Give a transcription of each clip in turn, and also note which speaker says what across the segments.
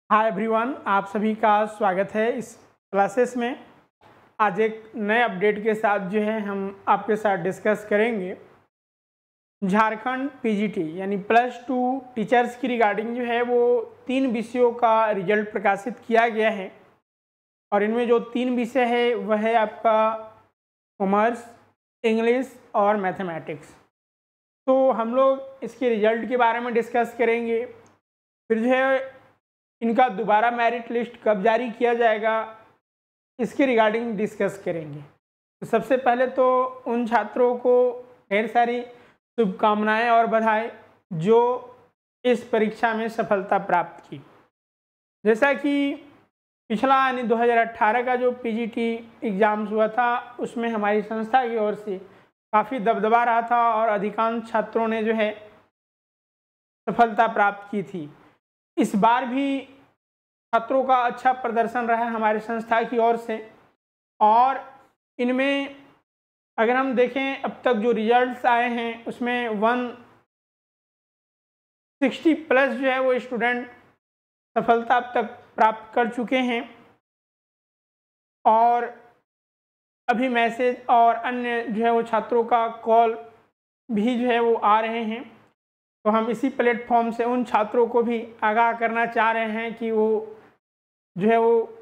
Speaker 1: Hi everyone, आप सभी का स्वागत है इस क्लासेस में। आज एक नए अपडेट के साथ जो है हम आपके साथ डिस्कस करेंगे झारखंड पीजीटी यानी +2 टीचर्स की रिगार्डिंग जो है वो 3 विषयों का रिजल्ट प्रकाशित किया गया है। और इनमें जो 3 विषय है वह है आपका कॉमर्स, इंग्लिश और मैथमेटिक्स। तो हम लोग इसके रिजल्ट के बारे में डिस्कस करेंगे। फिर जो है इनका दोबारा मेरिट लिस्ट कब जारी किया जाएगा इसके रिगार्डिंग डिस्कस करेंगे। तो सबसे पहले तो उन छात्रों को ढेर सारी शुभकामनाएं और बधाई जो इस परीक्षा में सफलता प्राप्त की। जैसा कि पिछला यानी 2018 का जो पीजीटी एग्ज़ाम्स हुआ था उसमें हमारी संस्था की ओर से काफ़ी दबदबा रहा था और अधिकांश छात्रों ने जो है सफलता प्राप्त की थी। इस बार भी छात्रों का अच्छा प्रदर्शन रहा है हमारी संस्था की ओर से। और इनमें अगर हम देखें अब तक जो रिजल्ट्स आए हैं उसमें 160 प्लस जो है वो स्टूडेंट सफलता अब तक प्राप्त कर चुके हैं। और अभी मैसेज और अन्य जो है वो छात्रों का कॉल भी जो है वो आ रहे हैं। तो हम इसी प्लेटफॉर्म से उन छात्रों को भी आगाह करना चाह रहे हैं कि वो जो है वो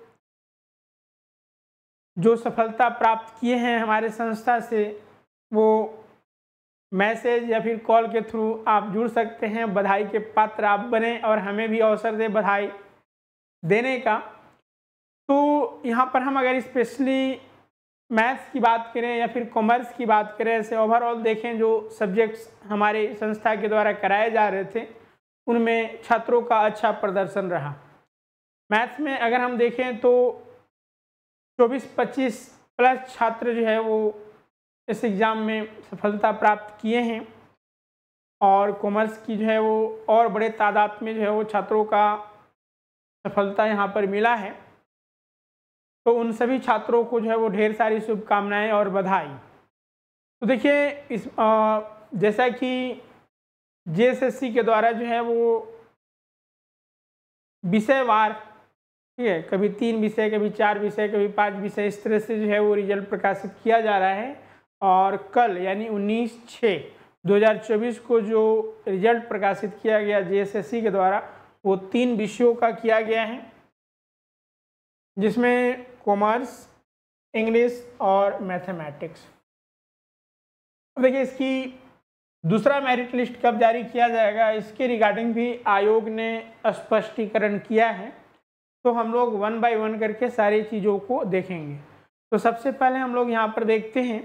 Speaker 1: जो सफलता प्राप्त किए हैं हमारे संस्था से वो मैसेज या फिर कॉल के थ्रू आप जुड़ सकते हैं। बधाई के पात्र आप बने और हमें भी अवसर दे बधाई देने का। तो यहाँ पर हम अगर स्पेशली मैथ्स की बात करें या फिर कॉमर्स की बात करें, ऐसे ओवरऑल देखें जो सब्जेक्ट्स हमारे संस्था के द्वारा कराए जा रहे थे उनमें छात्रों का अच्छा प्रदर्शन रहा। मैथ्स में अगर हम देखें तो 24-25 प्लस छात्र जो है वो इस एग्ज़ाम में सफलता प्राप्त किए हैं। और कॉमर्स की जो है वो और बड़े तादाद में जो है वो छात्रों का सफलता यहाँ पर मिला है। तो उन सभी छात्रों को जो है वो ढेर सारी शुभकामनाएं और बधाई। तो देखिए इस जैसा कि जेएसएससी के द्वारा जो है वो विषयवार, ठीक है, कभी 3 विषय, कभी 4 विषय, कभी 5 विषय, इस तरह से जो है वो रिजल्ट प्रकाशित किया जा रहा है। और कल यानी 19/6/2024 को जो रिजल्ट प्रकाशित किया गया जेएसएससी के द्वारा वो 3 विषयों का किया गया है, जिसमें कॉमर्स, इंग्लिश और मैथमेटिक्स। देखिए इसकी दूसरा मेरिट लिस्ट कब जारी किया जाएगा इसके रिगार्डिंग भी आयोग ने स्पष्टीकरण किया है। तो हम लोग 1 बाय 1 करके सारी चीज़ों को देखेंगे। तो सबसे पहले हम लोग यहाँ पर देखते हैं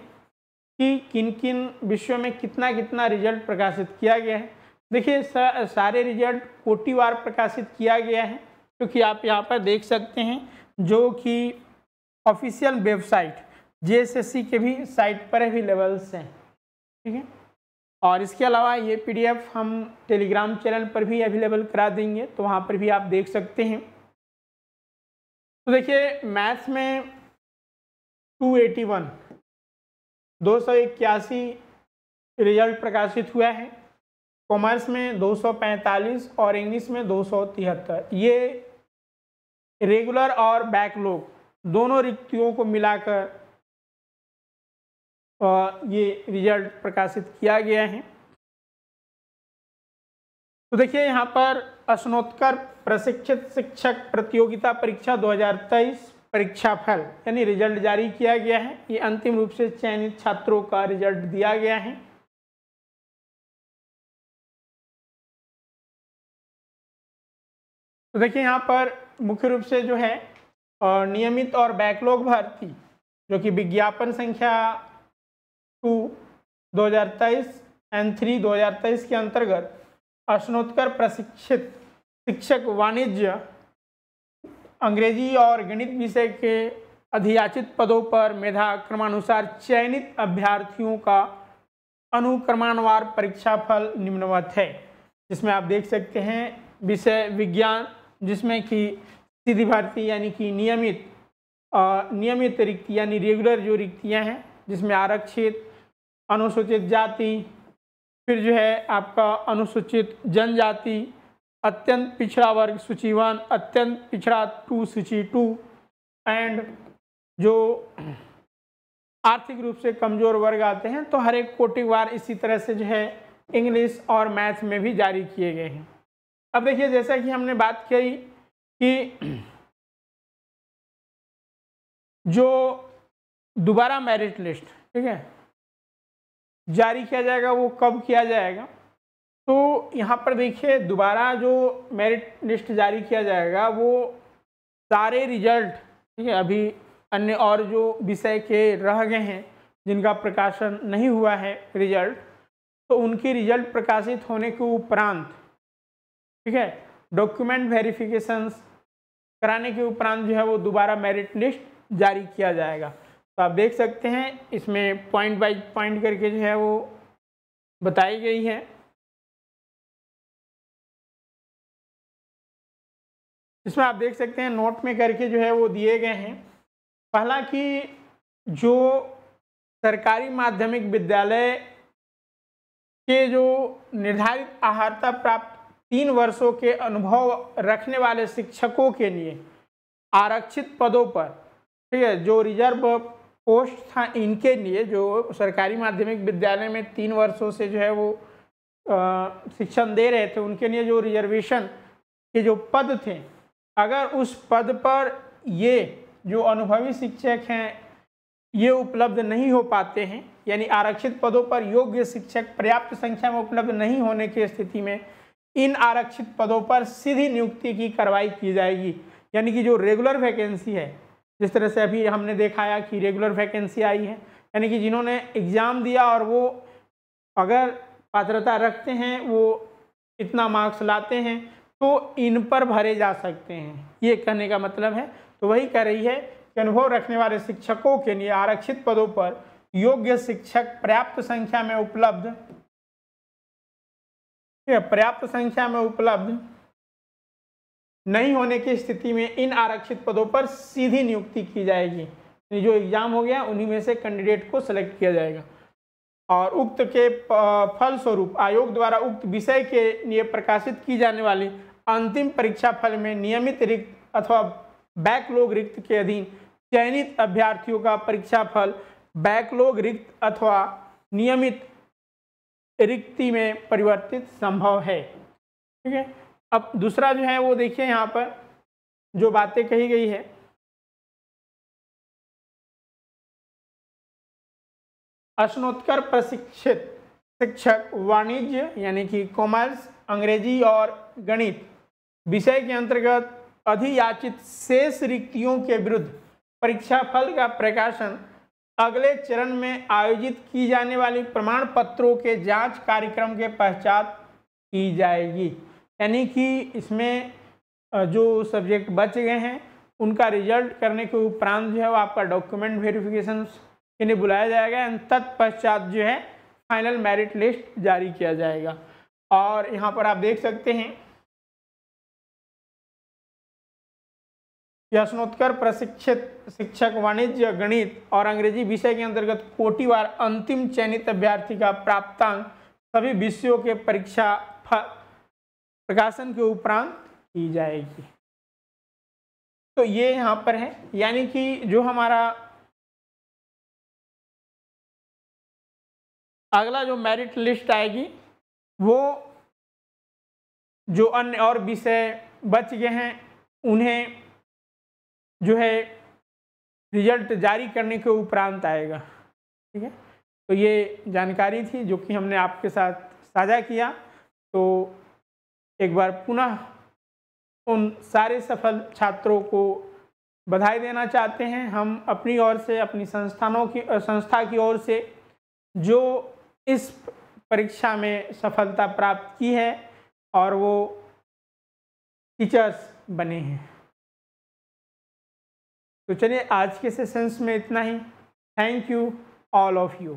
Speaker 1: कि किन किन विषयों में कितना कितना रिजल्ट प्रकाशित किया गया है। देखिए सारे रिजल्ट कोटिवार प्रकाशित किया गया है, क्योंकि आप यहाँ पर देख सकते हैं जो कि ऑफिशियल वेबसाइट जेएसएससी के भी साइट पर अवेलेबल्स हैं, ठीक है। और इसके अलावा ये पीडीएफ हम टेलीग्राम चैनल पर भी अवेलेबल करा देंगे, तो वहाँ पर भी आप देख सकते हैं। तो देखिए मैथ्स में 281 रिजल्ट प्रकाशित हुआ है, कॉमर्स में 245 और इंग्लिश में 273। ये रेगुलर और बैकलॉग दोनों रिक्तियों को मिलाकर ये रिजल्ट प्रकाशित किया गया है। तो देखिए यहाँ पर स्नातकोत्तर प्रशिक्षित शिक्षक प्रतियोगिता परीक्षा 2023 परीक्षा फल यानी रिजल्ट जारी किया गया है। ये अंतिम रूप से चयनित छात्रों का रिजल्ट दिया गया है। तो देखिए यहाँ पर मुख्य रूप से जो है नियमित और बैकलॉग भर्ती जो कि विज्ञापन संख्या 2 2023 एंड 3 2023 के अंतर्गत स्नातकोत्तर प्रशिक्षित शिक्षक वाणिज्य, अंग्रेजी और गणित विषय के अधियाचित पदों पर मेधा क्रमानुसार चयनित अभ्यर्थियों का अनुक्रमानुसार परीक्षा फल निम्नवत है, जिसमें आप देख सकते हैं विषय विज्ञान, जिसमें कि सीधी भर्ती यानी कि नियमित रिक्ति यानी रेगुलर जो रिक्तियां हैं, जिसमें आरक्षित, अनुसूचित जाति, फिर जो है आपका अनुसूचित जनजाति, अत्यंत पिछड़ा वर्ग सूची 1, अत्यंत पिछड़ा 2 सूची 2 एंड जो आर्थिक रूप से कमजोर वर्ग आते हैं तो हर एक कोटिवार इसी तरह से जो है इंग्लिश और मैथ में भी जारी किए गए हैं। अब देखिए, जैसा कि हमने बात की कि जो दोबारा मेरिट लिस्ट, ठीक है, जारी किया जाएगा, वो कब किया जाएगा? तो यहाँ पर देखिए, दोबारा जो मेरिट लिस्ट जारी किया जाएगा वो सारे रिजल्ट, ठीक है, अभी अन्य और जो विषय के रह गए हैं जिनका प्रकाशन नहीं हुआ है रिजल्ट, तो उनकी रिजल्ट प्रकाशित होने के उपरांत, ठीक है, डॉक्यूमेंट वेरिफिकेशंस कराने के उपरांत जो है वो दोबारा मेरिट लिस्ट जारी किया जाएगा। तो आप देख सकते हैं इसमें पॉइंट बाय पॉइंट करके जो है वो बताई गई है। इसमें आप देख सकते हैं नोट में करके जो है वो दिए गए हैं। पहला कि जो सरकारी माध्यमिक विद्यालय के जो निर्धारित अर्हता प्राप्त 3 वर्षों के अनुभव रखने वाले शिक्षकों के लिए आरक्षित पदों पर, ठीक है, जो रिजर्व पोस्ट था इनके लिए, जो सरकारी माध्यमिक विद्यालय में 3 वर्षों से जो है वो शिक्षण दे रहे थे, उनके लिए जो रिजर्वेशन के जो पद थे, अगर उस पद पर ये जो अनुभवी शिक्षक हैं ये उपलब्ध नहीं हो पाते हैं, यानी आरक्षित पदों पर योग्य शिक्षक पर्याप्त संख्या में उपलब्ध नहीं होने की स्थिति में इन आरक्षित पदों पर सीधी नियुक्ति की कार्रवाई की जाएगी। यानी कि जो रेगुलर वैकेंसी है, जिस तरह से अभी हमने दिखाया कि रेगुलर वैकेंसी आई है, यानी कि जिन्होंने एग्ज़ाम दिया और वो अगर पात्रता रखते हैं, वो इतना मार्क्स लाते हैं, तो इन पर भरे जा सकते हैं, ये कहने का मतलब है। तो वही कह रही है कि अनुभव रखने वाले शिक्षकों के लिए आरक्षित पदों पर योग्य शिक्षक पर्याप्त संख्या में उपलब्ध नहीं होने की स्थिति में इन आरक्षित पदों पर सीधी नियुक्ति की जाएगी। जो एग्जाम हो गया उन्हीं में से कैंडिडेट को सिलेक्ट किया जाएगा और उक्त के फलस्वरूप आयोग द्वारा उक्त विषय के लिए प्रकाशित की जाने वाली अंतिम परीक्षा फल में नियमित रिक्त अथवा बैकलॉग रिक्त के अधीन चयनित अभ्यर्थियों का परीक्षा फल बैकलॉग रिक्त अथवा नियमित रिक्ति में परिवर्तित संभव है। ठीक है, अब दूसरा जो है वो देखिए, यहाँ पर जो बातें कही गई है, स्नातकोत्तर प्रशिक्षित शिक्षक वाणिज्य यानी कि कॉमर्स, अंग्रेजी और गणित विषय के अंतर्गत अधियाचित शेष रिक्तियों के विरुद्ध परीक्षा फल का प्रकाशन अगले चरण में आयोजित की जाने वाली प्रमाण पत्रों के जांच कार्यक्रम के पश्चात की जाएगी। यानी कि इसमें जो सब्जेक्ट बच गए हैं उनका रिजल्ट करने के उपरांत जो है वो आपका डॉक्यूमेंट वेरिफिकेशन के लिए बुलाया जाएगा, तत्पश्चात जो है फाइनल मेरिट लिस्ट जारी किया जाएगा। और यहाँ पर आप देख सकते हैं स्नातकोत्तर प्रशिक्षित शिक्षक वाणिज्य, गणित और अंग्रेजी विषय के अंतर्गत कोटिवार अंतिम चयनित अभ्यर्थी का प्राप्तांक सभी विषयों के परीक्षा प्रकाशन के उपरांत की जाएगी। तो ये यहाँ पर है, यानी कि जो हमारा अगला जो मेरिट लिस्ट आएगी वो जो अन्य और विषय बच गए हैं उन्हें जो है रिजल्ट जारी करने के उपरांत आएगा। ठीक है, तो ये जानकारी थी जो कि हमने आपके साथ साझा किया। तो एक बार पुनः उन सारे सफल छात्रों को बधाई देना चाहते हैं हम अपनी ओर से, अपनी संस्था की ओर से, जो इस परीक्षा में सफलता प्राप्त की है और वो टीचर्स बने हैं। तो चलिए आज के सेशंस में इतना ही। Thank you all of you.